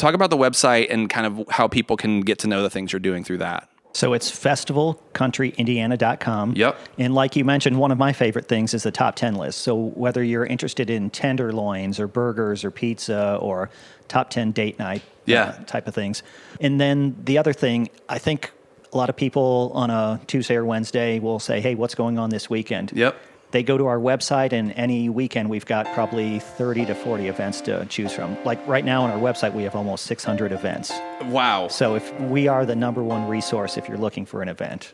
talk about the website and kind of how people can get to know the things you're doing through that. So it's festivalcountryindiana.com. Yep. And like you mentioned, one of my favorite things is the top 10 list. So whether you're interested in tenderloins or burgers or pizza or top 10 date night type of things. And then the other thing, I think a lot of people on a Tuesday or Wednesday will say, hey, what's going on this weekend? Yep. They go to our website, and any weekend we've got probably 30 to 40 events to choose from. Like right now on our website, we have almost 600 events. Wow. So if we are the number one resource if you're looking for an event.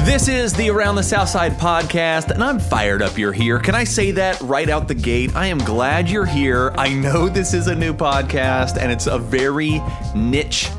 This is the Around the Southside podcast, and I'm fired up you're here. Can I say that right out the gate? I am glad you're here. I know this is a new podcast, and it's a very niche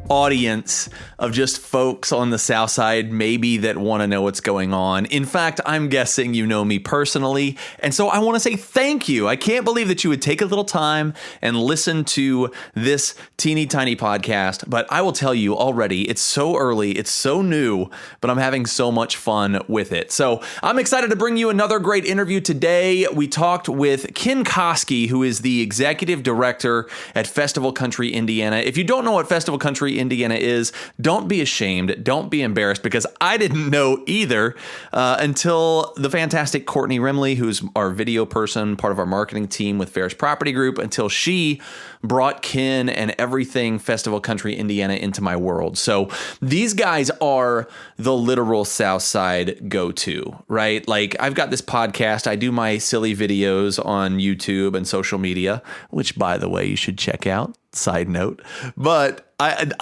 audience of just folks on the South Side maybe that want to know what's going on. In fact, I'm guessing you know me personally, and so I want to say thank you. I can't believe that you would take a little time and listen to this teeny tiny podcast, but I will tell you already, it's so early, it's so new, but I'm having so much fun with it. So I'm excited to bring you another great interview today. We talked with Ken Kosky, who is the executive director at Festival Country Indiana. If you don't know what Festival Country Indiana is, don't be ashamed, don't be embarrassed, because I didn't know either until the fantastic Courtney Rimley, who's our video person, part of our marketing team with Ferris Property Group, until she brought Ken and everything Festival Country Indiana into my world. So these guys are the literal South Side go-to, right? Like, I've got this podcast, I do my silly videos on YouTube and social media, which, by the way, you should check out. Side note, but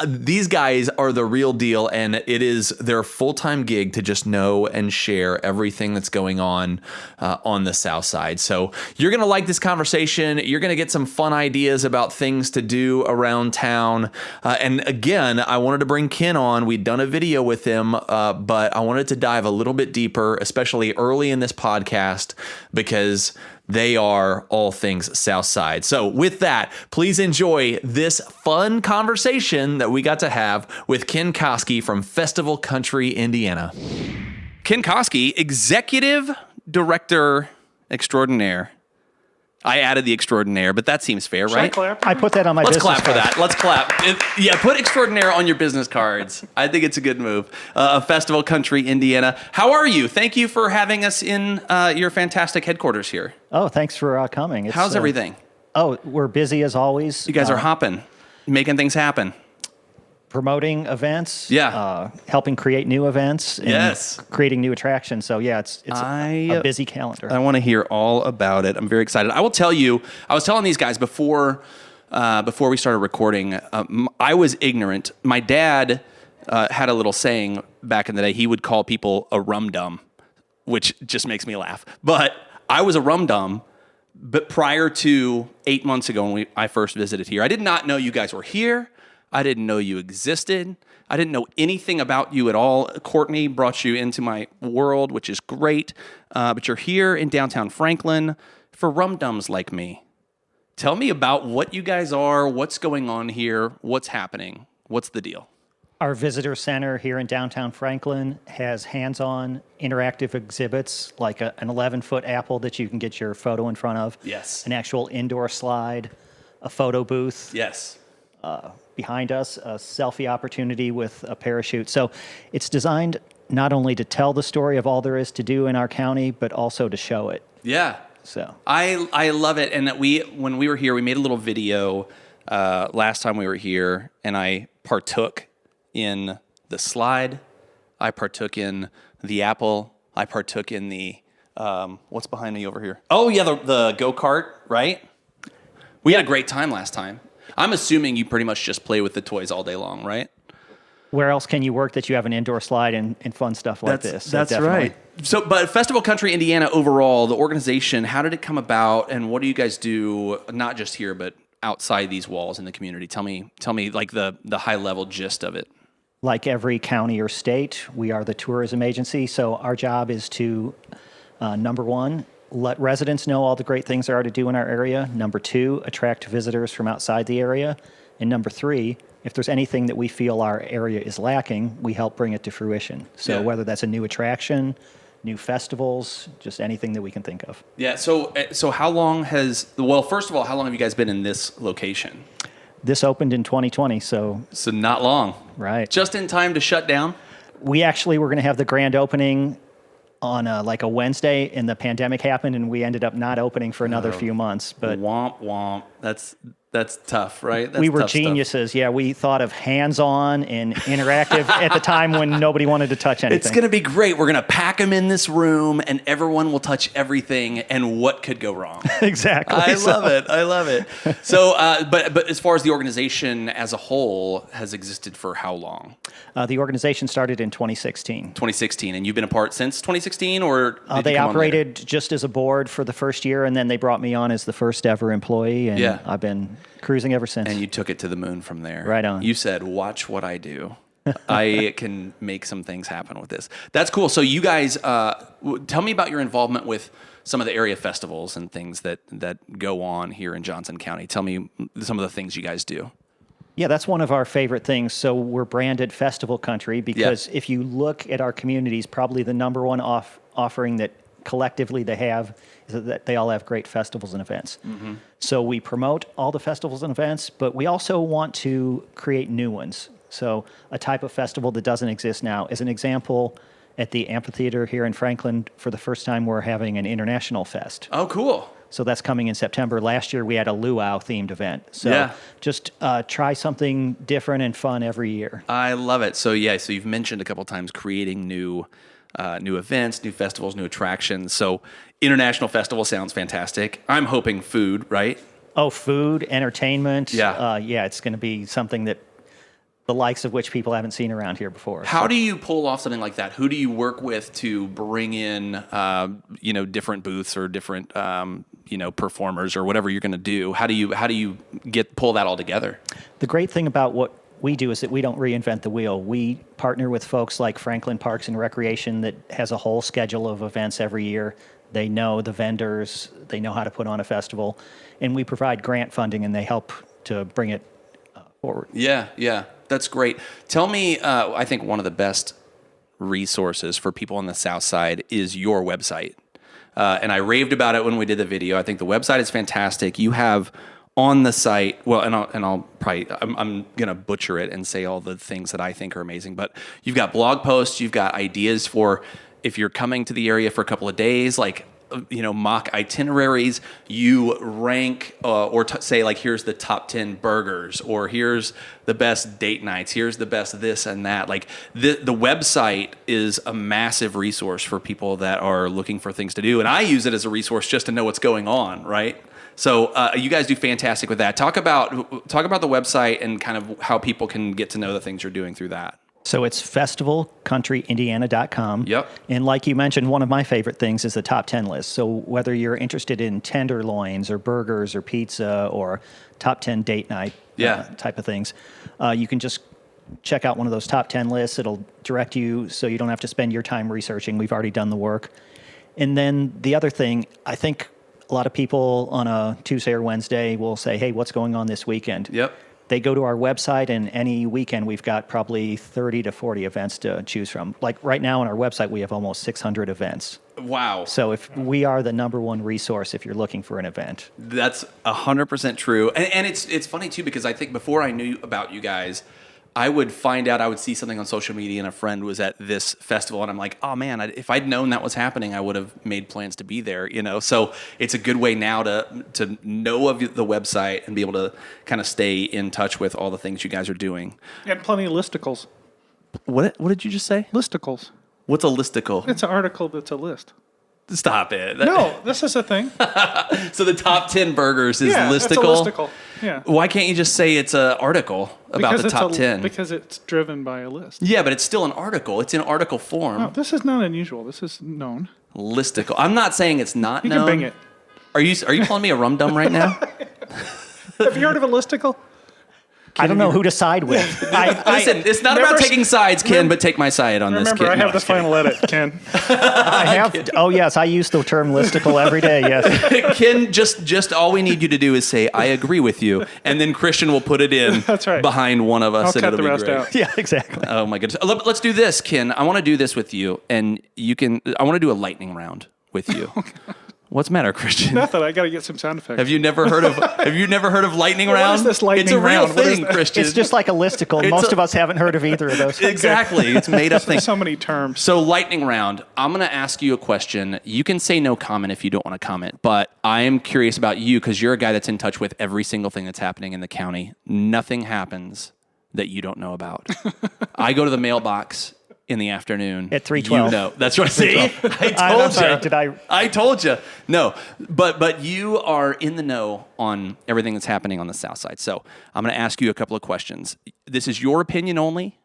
these guys are the real deal, and it is their full-time gig to just know and share everything that's going on the South Side. So you're going to like this conversation. You're going to get some fun ideas about things to do around town. And again, I wanted to bring Ken on. We'd done a video with him, but I wanted to dive a little bit deeper, especially early in this podcast, because they are all things South Side. So with that, please enjoy this fun conversation that we got to have with Ken Kosky from Festival Country Indiana. Ken Kosky, executive director extraordinaire. I added the extraordinaire, but that seems fair, right? I put that on my business Let's clap for card. that. Let's clap. Put extraordinaire on your business cards. I think it's a good move. Festival Country Indiana. How are you? Thank you for having us in your fantastic headquarters here. Oh, thanks for coming. How's everything? Oh, we're busy as always. You guys are hopping, making things happen. Promoting events, helping create new events, and creating new attractions. So it's a busy calendar. I want to hear all about it. I'm very excited. I will tell you, I was telling these guys before we started recording, I was ignorant. My dad had a little saying back in the day. He would call people a rum-dum, which just makes me laugh. But I was a rum-dum, but prior to 8 months ago when I first visited here, I did not know you guys were here. I didn't know you existed. I didn't know anything about you at all. Courtney brought you into my world, which is great. But you're here in downtown Franklin for rum-dums like me. Tell me about what you guys are, what's going on here, what's happening, what's the deal? Our visitor center here in downtown Franklin has hands-on interactive exhibits like an 11-foot apple that you can get your photo in front of. Yes. An actual indoor slide, a photo booth. Yes. Behind us, a selfie opportunity with a parachute. So it's designed not only to tell the story of all there is to do in our county, but also to show it. Yeah. So I love it. And that when we were here, we made a little video last time we were here, and I partook in the slide. I partook in the apple. I partook in the what's behind me over here? Oh yeah, the go-kart, right? We had a great time last time. I'm assuming you pretty much just play with the toys all day long, right? Where else can you work that you have an indoor slide and fun stuff like this? So That's right. So, but Festival Country Indiana overall, the organization, how did it come about, and what do you guys do, not just here, but outside these walls in the community? Tell me like the high-level gist of it. Like every county or state, we are the tourism agency, so our job is to, number one, let residents know all the great things there are to do in our area. Number two, attract visitors from outside the area. And number three, if there's anything that we feel our area is lacking, we help bring it to fruition. So Yeah. whether that's a new attraction, new festivals, just anything that we can think of. Yeah. So how long first of all, how long have you guys been in this location? This opened in 2020, so So not long. right. Just in time to shut down? We actually were going to have the grand opening on like a Wednesday, and the pandemic happened, and we ended up not opening for another few months. But Womp womp. That's tough, right? That's we were tough stuff. geniuses. Yeah, we thought of hands-on and interactive at the time when nobody wanted to touch anything. It's going to be great. We're going to pack them in this room, and everyone will touch everything. And what could go wrong? Exactly. I love it. So, but as far as the organization as a whole has existed for how long? The organization started in 2016. 2016, and you've been a part since 2016, or did They you come on later? operated just as a board for the first year, and then they brought me on as the first ever employee, and Yeah. I've been cruising ever since. And you took it to the moon from there. Right on. You said, "Watch what I do." I can make some things happen with this. That's cool. So you guys, tell me about your involvement with some of the area festivals and things that go on here in Johnson County. Tell me some of the things you guys do. Yeah, that's one of our favorite things. So we're branded festival country because if you look at our communities, probably the number one offering that collectively they have is that they all have great festivals and events. Mm-hmm. So we promote all the festivals and events, but we also want to create new ones. So a type of festival that doesn't exist now. As an example, at the amphitheater here in Franklin, for the first time, we're having an international fest. Oh, cool. So that's coming in September. Last year, we had a luau themed event. So just try something different and fun every year. I love it. So so you've mentioned a couple times creating new events, new festivals, new attractions. So international festival sounds fantastic. I'm hoping food, right? Oh, food, entertainment. Yeah. It's going to be something that the likes of which people haven't seen around here before. How do you pull off something like that? Who do you work with to bring in, different booths or different, performers or whatever you're going to do? How do you pull that all together? The great thing about what we do is that we don't reinvent the wheel. We partner with folks like Franklin Parks and Recreation that has a whole schedule of events every year. They know the vendors, they know how to put on a festival, and we provide grant funding and they help to bring it forward. Yeah. That's great. Tell me, I think one of the best resources for people on the South Side is your website. And I raved about it when we did the video. I think the website is fantastic. You have on the site, I'm going to butcher it and say all the things that I think are amazing, but you've got blog posts, you've got ideas for if you're coming to the area for a couple of days, like, mock itineraries, you rank say like, here's the top 10 burgers, or here's the best date nights, here's the best this and that. Like the website is a massive resource for people that are looking for things to do. And I use it as a resource just to know what's going on, right? So you guys do fantastic with that. Talk about the website and kind of how people can get to know the things you're doing through that. So it's festivalcountryindiana.com. Yep. And like you mentioned, one of my favorite things is the top 10 list. So whether you're interested in tenderloins or burgers or pizza or top 10 date night type of things, you can just check out one of those top 10 lists. It'll direct you so you don't have to spend your time researching. We've already done the work. And then the other thing, I think a lot of people on a Tuesday or Wednesday will say, hey, what's going on this weekend? Yep. They go to our website, and any weekend we've got probably 30 to 40 events to choose from. Like right now on our website, we have almost 600 events. Wow. So if we are the number one resource if you're looking for an event. That's 100% true. And it's funny too, because I think before I knew about you guys, I would see something on social media and a friend was at this festival and I'm like, oh man, if I'd known that was happening, I would have made plans to be there, So it's a good way now to know of the website and be able to kind of stay in touch with all the things you guys are doing. And plenty of listicles. What did you just say? Listicles. What's a listicle? It's an article that's a list. Stop it. No, this is a thing. So the top 10 burgers is listicle? It's a listicle. Yeah. Why can't you just say it's an article about the top 10? Because it's driven by a list. Yeah, but it's still an article. It's in article form. No, this is not unusual. This is known. Listicle. I'm not saying it's not known. You can bing it. Are you calling me a rum dum right now? Have you heard of a listicle? I don't know who to side with. Listen, it's not about taking sides, Ken, but take my side on this. Remember, Ken. I No, have the just kidding. final edit, Ken. I have. Oh yes, I use the term listicle every day. Yes. Ken, just all we need you to do is say, I agree with you, and then Christian will put it in That's right. behind one of us, I'll and cut it'll the be rest great. out. Yeah. Exactly. Oh my goodness. Let's do this, Ken. I want to do this with you, and you can. I want to do a lightning round with you. What's the matter, Christian? Nothing. I got to get some sound effects. Have you never heard of lightning round? is this lightning It's a real round? What is thing, that? Christian. It's just like a listicle. Most of us haven't heard of either of those. exactly. It's made up things. So many terms. So lightning round. I'm going to ask you a question. You can say no comment if you don't want to comment, but I am curious about you because you're a guy that's in touch with every single thing that's happening in the county. Nothing happens that you don't know about. I go to the mailbox in the afternoon. At 3:12. You know. That's right. See? I I'm told sorry, you. did I- I told you. No. But you are in the know on everything that's happening on the south side. So I'm going to ask you a couple of questions. This is your opinion only.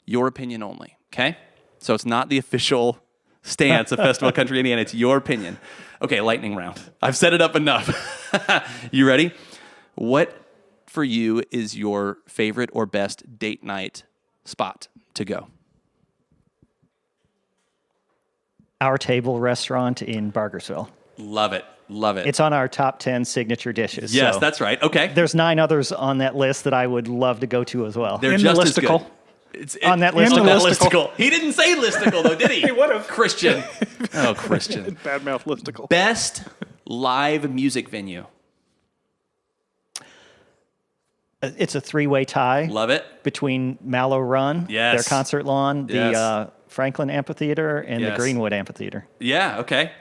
Your opinion only. Okay? So it's not the official stance of Festival Country Indiana. It's your opinion. Okay, lightning round. I've set it up enough. You ready? What for you is your favorite or best date night spot to go? Our Table restaurant in Bargersville. Love it. Love it. It's on our top 10 signature dishes. yes, so that's right. Okay. There's 9 others on that list that I would love to go to as well. They're In the just as listicle. good. It's On that list. On that listicle. listicle. He didn't say listicle though, did he? He would've. Christian. Oh, Christian. Bad mouth listicle. Best live music venue. It's a 3-way tie Love it. between Mallow Run, Yes. their concert lawn, Yes. the Franklin Amphitheater, and Yes. the Greenwood Amphitheater. Yeah. Okay.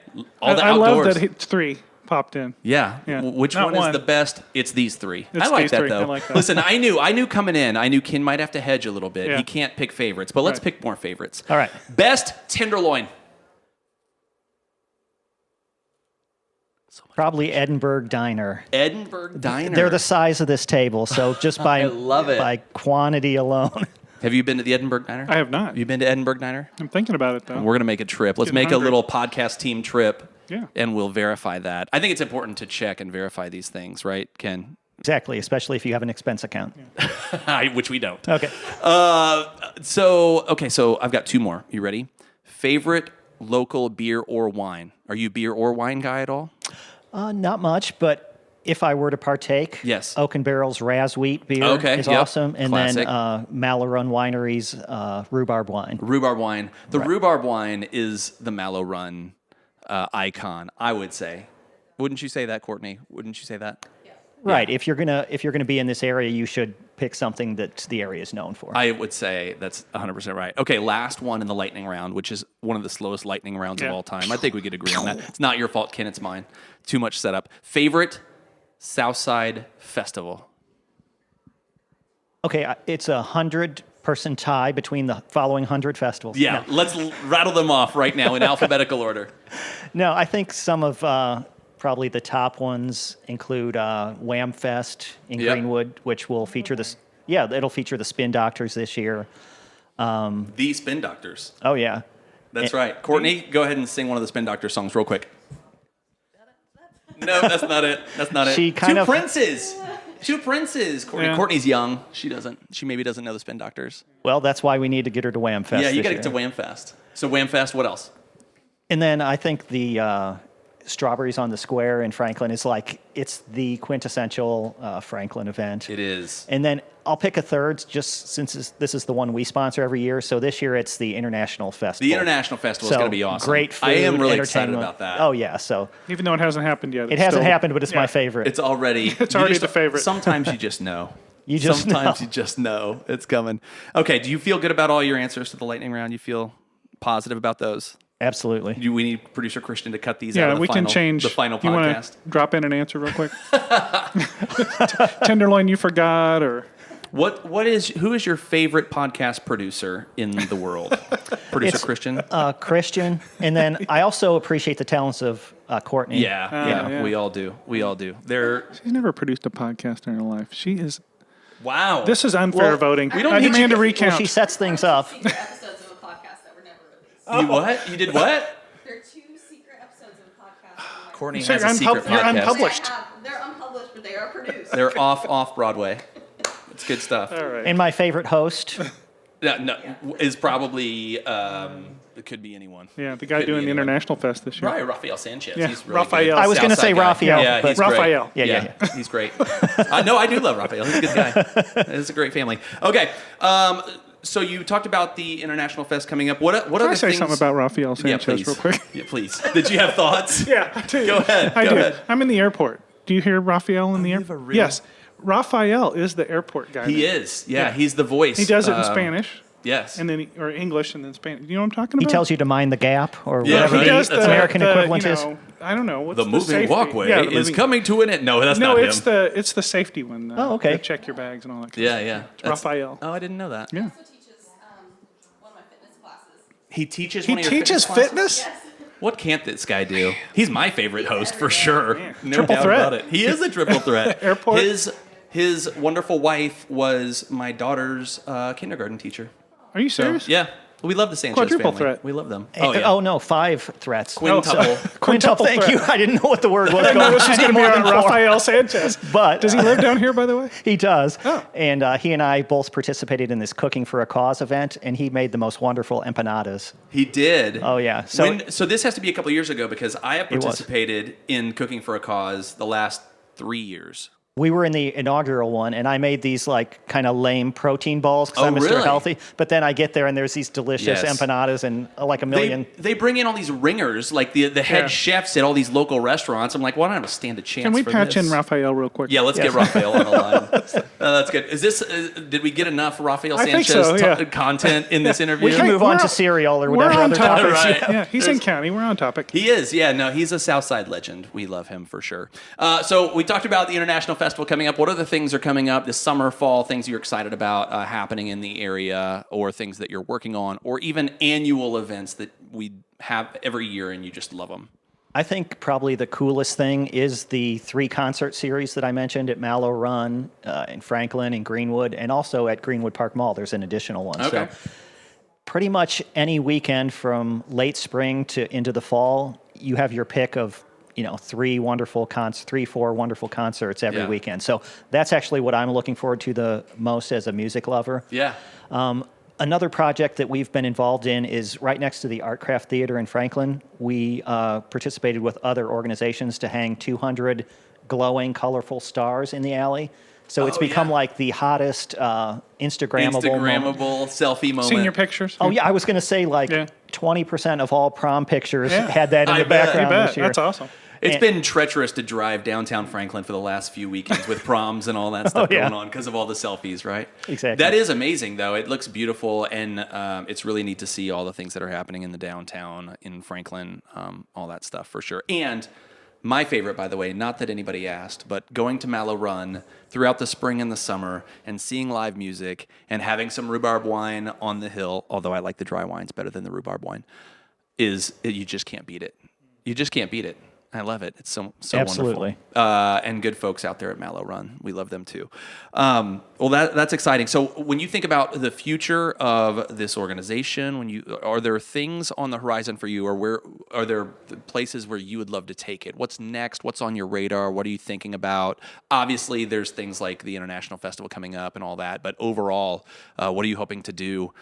All the I outdoors. love that 3 popped in. Yeah. Yeah. Which Not one is one. the best? It's these 3. It's I like these that 3. though. I like that. Listen, I knew coming in. I knew Ken might have to hedge a little bit. Yeah. He can't pick favorites, but let's Right. pick more favorites. All right. Best tenderloin. Probably Edinburgh Diner. Edinburgh Diner. They're the size of this table, so just by love it. by quantity alone. Have you been to the Edinburgh Diner? I have not. Have you been to Edinburgh Diner? I'm thinking about it, though. We're going to make a trip. Let's Getting make a hungry. little podcast team trip. Yeah. And we'll verify that. I think it's important to check and verify these things, right, Ken? Exactly, especially if you have an expense account. Which we don't. Okay. So I've got 2 more. You ready? Favorite local beer or wine? Are you a beer or wine guy at all? Not much, but if I were to partake, Yes. Oak and Barrel's Raz Wheat beer Okay, is yep. awesome. And Classic. then Mallow Run Winery's Rhubarb Wine. Rhubarb wine. The rhubarb wine is the Mallow Run icon, I would say. Wouldn't you say that, Courtney? Wouldn't you say that? Right. If you're gonna be in this area, you should pick something that the area is known for. I would say that's 100% right. Okay, last one in the lightning round, which is one of the slowest lightning rounds of Yeah. all time. I think we could agree on that. It's not your fault, Ken. It's mine. Too much setup. Favorite Southside Festival? Okay, it's a 100-person tie between the following 100 festivals. Yeah, let's rattle them off right now in alphabetical order. No, I think some of probably the top ones include Wham Fest in Yep. Greenwood, which will feature this. Yeah, it'll feature the Spin Doctors this year. The Spin Doctors. Oh yeah, That's right. Courtney, go ahead and sing one of the Spin Doctor songs real quick. No, that's not it. That's not it. She kind Two of- princes. Two princes. Courtney. Yeah. Courtney's young. She maybe doesn't know the Spin Doctors. well, that's why we need to get her to Wham Fest. Yeah, you this got to year. get to Wham Fest. So Wham Fest, what else? And then I think the Strawberries on the Square in Franklin is it's the quintessential Franklin event. It is. And then I'll pick a third, just since this is the one we sponsor every year. So this year it's the International Festival. The International Festival is So going to be awesome. Great food, I am really excited entertainment. about that. Oh yeah, so Even though it hasn't happened yet. it hasn't happened, but it's my favorite. It's already. It's already you the favorite. Sometimes you just know. You just Sometimes know. you just know it's coming. Okay, do you feel good about all your answers to the lightning round? You feel positive about those? Absolutely. We need producer Christian to cut these out Yeah, of the we final, can change. the final You want podcast. to drop in an answer real quick? Tenderloin you forgot, or Who is your favorite podcast producer in the world? Producer It's, Christian? Christian, and then I also appreciate the talents of Courtney. yeah. we all do. We all do. They're she's never produced a podcast in her life. She is. wow. This is unfair Well, voting. we don't I need demand you- a recount. Well, she sets things up. Secret episodes of a podcast that were never released. You what? You did what? There are 2 secret episodes of a podcast. that were never Courtney So has a you're secret you're podcast. unpublished. They're unpublished, but they are produced. They're off Broadway. It's good stuff. All right. And my favorite host, Is probably it could be anyone. Yeah, the guy Could be doing the anyone. International Fest this year. Right, Rafael Sanchez. Yeah, He's really Rafael. good. I was going to say Southside guy. Raphael. Yeah, but he's great. Raphael. Yeah. He's great. No, I do love Rafael. He's a good guy. It's a great family. Okay, so you talked about the International Fest coming up. What Can are I the say things? something about Rafael Yeah, Sanchez please. real quick? Yeah, please. Did you have thoughts? Yeah, I do. Go ahead. I Go do. ahead. I'm in the airport. Do you hear Rafael in the have a airport? real- Yes. Rafael is the airport guy. He now. is. Yeah, he's the voice. He does it in Spanish, Yes. and then or English, and then Spanish. You know what I'm talking he about? tells you to mind the gap or Yeah, whatever right. the That's right. American equivalent is. I don't know. What's the moving safety? walkway Yeah, the is moving- coming to an end. No, that's No, not it's him. the safety one. Oh, okay. to check your bags and all that. Yeah, yeah. That's- Rafael. Oh, I didn't know that. Yeah. Also teaches one of my fitness classes. He teaches. He one of your teaches classes? fitness. What can't this guy do? He's my favorite host for sure. No Triple doubt threat. about it. He is a triple threat. Airport. His wonderful wife was my daughter's kindergarten teacher. Are you So serious? yeah, we love the Sanchez Quadruple family. threat. We love them. Oh, yeah. no, 5 threats. Quintuple. Quintuple, thank threat. you. I didn't know what the word was. I know this is I going did to be more on than 4. Rafael Sanchez. But Does he live down here, by the way? he does. Oh. And he and I both participated in this Cooking for a Cause event, and he made the most wonderful empanadas. He did. Oh, yeah. So this has to be a couple of years ago because I have was. participated in Cooking for a Cause the last 3 years. We were in the inaugural one, and I made these like kind of lame protein balls because Oh, I'm Mr. really? Healthy. But then I get there, and there's these delicious Yes. empanadas and like a million. They bring in all these ringers, like the head Yeah. chefs at all these local restaurants. I'm like, why don't I stand a chance? Can we for patch this? in Rafael real quick? Yeah, let's Yes. get Rafael on the line. That's good. Is this? Did we get enough Rafael I think Sanchez so, yeah. content in this interview? we can Hey, move on we're to on- cereal or We're whatever on other topic. topics. Right. Yeah, he's in county. We're on topic. He is, yeah. No, he's a Southside legend. We love him for sure. So we talked about the International Festival coming up. What other things are coming up this summer, fall? Things you're excited about happening in the area, or things that you're working on, or even annual events that we have every year and you just love them. I think probably the coolest thing is the 3 concert series that I mentioned at Mallow Run, in Franklin, in Greenwood, and also at Greenwood Park Mall. There's an additional one. Okay. So pretty much any weekend from late spring to into the fall, you have your pick of 3, 4 wonderful concerts every Yeah. weekend. So that's actually what I'm looking forward to the most as a music lover. Yeah. Another project that we've been involved in is right next to the Art Craft Theater in Franklin. We participated with other organizations to hang 200 glowing, colorful stars in the alley. So it's Oh, become yeah. like the hottest Instagrammable moment. selfie moment. Seen your pictures? Oh yeah, I was going to say like Yeah. 20% of all prom pictures Yeah. had that in I the bet. background I this bet. year. That's awesome. It's And- been treacherous to drive downtown Franklin for the last few weekends with proms and all that stuff yeah. going on because of all the selfies, right? Exactly. That is amazing, though. It looks beautiful, and it's really neat to see all the things that are happening in the downtown in Franklin, all that stuff for sure. And my favorite, by the way, not that anybody asked, but going to Mallow Run throughout the spring and the summer and seeing live music and having some rhubarb wine on the hill, although I like the dry wines better than the rhubarb wine, you just can't beat it. You just can't beat it. I love it. It's so Absolutely. wonderful. And good folks out there at Mallow Run. We love them too. Well, that's exciting. So when you think about the future of this organization, are there things on the horizon for you, or where are there places where you would love to take it? What's next? What's on your radar? What are you thinking about? Obviously, there's things like the International Festival coming up and all that. But overall, what are you hoping to do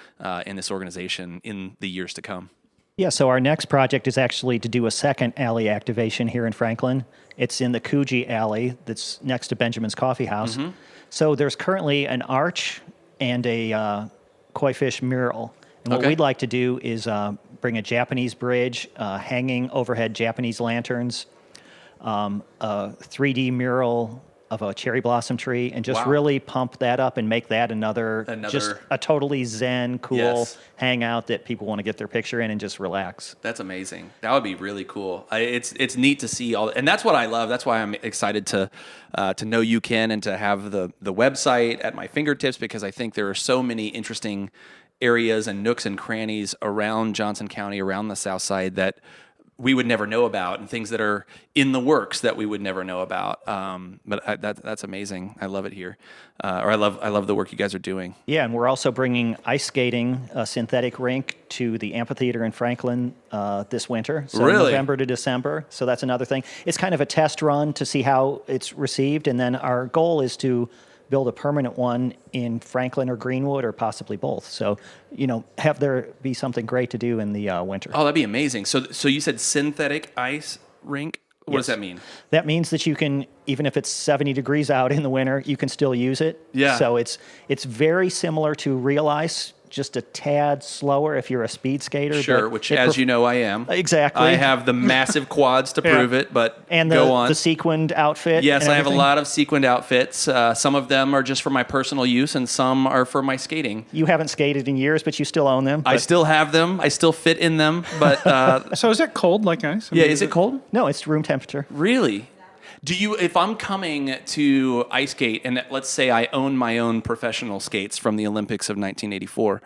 in this organization in the years to come? Yeah, so our next project is actually to do a second alley activation here in Franklin. It's in the Coogee Alley that's next to Benjamin's Coffee House. Mm-hmm. So there's currently an arch and a koi fish mural. And what Okay. we'd like to do is bring a Japanese bridge, hanging overhead Japanese lanterns, a 3D mural of a cherry blossom tree, and just Wow. really pump that up and make that another just a totally zen, cool Yes. hangout that people want to get their picture in and just relax. That's amazing. That would be really cool. It's neat to see all, and that's what I love. That's why I'm excited to know you, Ken, and to have the website at my fingertips, because I think there are so many interesting areas and nooks and crannies around Johnson County, around the South Side, that we would never know about, and things that are in the works that we would never know about. But that's amazing. I love it here, or I love the work you guys are doing. Yeah, and we're also bringing ice skating, a synthetic rink, to the amphitheater in Franklin this winter. So Really? November to December. So that's another thing. It's kind of a test run to see how it's received, and then our goal is to build a permanent one in Franklin or Greenwood or possibly both. So, have there be something great to do in the winter. Oh, that'd be amazing. So you said synthetic ice rink? What does that mean? That means that you can, even if it's 70 degrees out in the winter, you can still use it. Yeah. So it's very similar to real ice, just a tad slower if you're a speed skater. Sure, which, as you know, I am. Exactly. I have the massive quads to prove it, but and go on. the sequined outfit. Yes, and I have a everything. lot of sequined outfits. Some of them are just for my personal use, and some are for my skating. You haven't skated in years, but you still own them. I still have them. I still fit in them, but So is it cold like ice? I yeah, mean, is it cold? No, it's room temperature. Really? Do you, if I'm coming to ice skate, and let's say I own my own professional skates from the Olympics of 1984,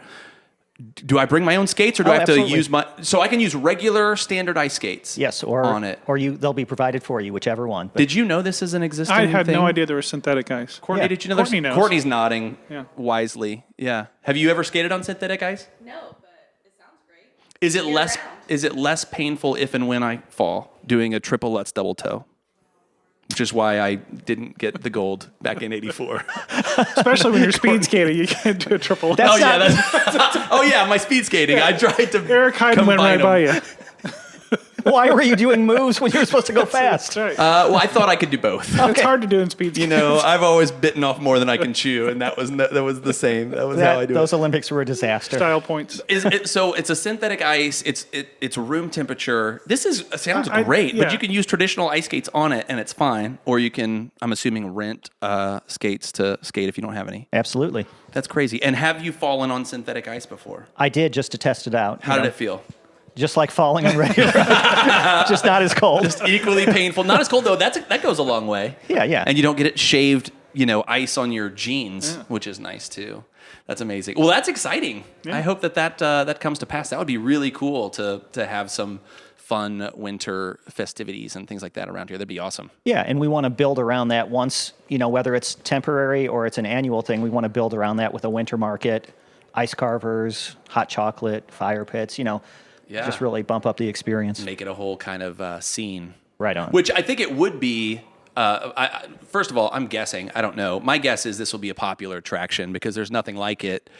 do I bring my own skates, or do I have absolutely. to use so I can use regular standard ice skates? Yes, or on it. or they'll be provided for you, whichever one. But Did you know this is an existing I had thing? no idea there was synthetic ice. Courtney, Yeah. did you know Courtney there's? knows. Courtney's nodding Yeah. wisely. Yeah. Have you ever skated on synthetic ice? No, but it sounds great. Is it less? Year-round. Is it less painful if and when I fall doing a triple Lutz double toe? Which is why I didn't get the gold back in '84. Especially when you're speed skating, you can't do a triple. That's not- Oh yeah, my speed skating. I tried to. Eric Heiden went combine right by them. you. Why were you doing moves when you were supposed to go fast? That's right. Well, I thought I could do both. It's hard to do in speed skating. You know, I've always bitten off more than I can chew, and that was the same. That was how I do Those it. Olympics were a disaster. Style points. So it's a synthetic ice. It's room temperature. This sounds I- great, yeah. but you can use traditional ice skates on it, and it's fine. Or you can, I'm assuming, rent skates to skate if you don't have any. Absolutely. That's crazy. And have you fallen on synthetic ice before? I did just to test it out. How did it feel? Just like falling on regular, just not as cold. Equally painful. Not as cold though. That goes a long way. Yeah. And you don't get it shaved, ice on your jeans, which is nice too. That's amazing. Well, that's exciting. Yeah. I hope that comes to pass. That would be really cool to have some fun winter festivities and things like that around here. That'd be awesome. Yeah, and we want to build around that once, whether it's temporary or it's an annual thing, we want to build around that with a winter market, ice carvers, hot chocolate, fire pits, Yeah. just really bump up the experience. Make it a whole kind of scene. Right on. Which I think it would be. First of all, I'm guessing. I don't know. My guess is this will be a popular attraction because there's nothing like it.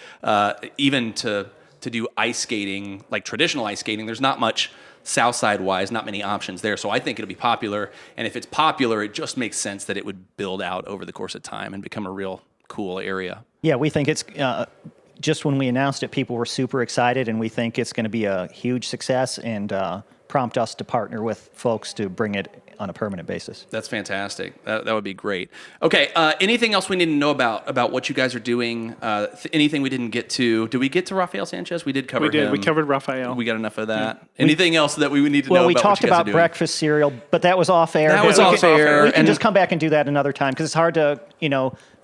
Even to do ice skating, like traditional ice skating, there's not much Southside wise, not many options there. So I think it'll be popular. And if it's popular, it just makes sense that it would build out over the course of time and become a real cool area. Yeah, we think it's just when we announced it, people were super excited, and we think it's going to be a huge success and prompt us to partner with folks to bring it on a permanent basis. That's fantastic. That would be great. Okay, anything else we need to know about what you guys are doing? Anything we didn't get to? Did we get to Rafael Sanchez? We did cover We did. him. We covered Raphael. We got enough of that. Anything else that we would need to know Well, we about talked what you guys are about doing? breakfast cereal, but that was off air. That was We off can- air, We can and- just come back and do that another time because it's hard to,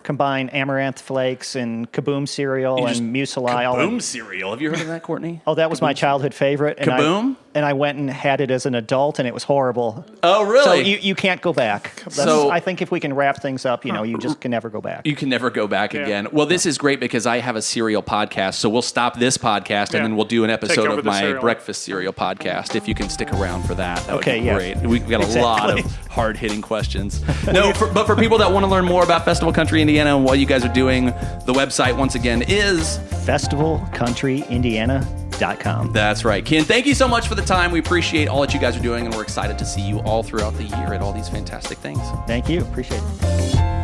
combine amaranth flakes and kaboom cereal and muesli. Kaboom cereal. Have you heard of that, Courtney? Oh, that was my childhood favorite. And Kaboom? I went and had it as an adult, and it was horrible. Oh, really? So you can't go back. So- I think if we can wrap things up, you just can never go back. You can never go back again. Well, this is great because I have a cereal podcast, so we'll stop this podcast Yeah. and then we'll do an episode over of the my cereal. breakfast cereal podcast. If you can stick around for that, that Okay, would be yeah. great. We've got a lot Exactly. of hard hitting questions. But for people that want to learn more about Festival Country Indiana and what you guys are doing, the website once again is. FestivalCountryIndiana.com. That's right. Ken, thank you so much for the time. We appreciate all that you guys are doing, and we're excited to see you all throughout the year at all these fantastic things. Thank you. Appreciate it.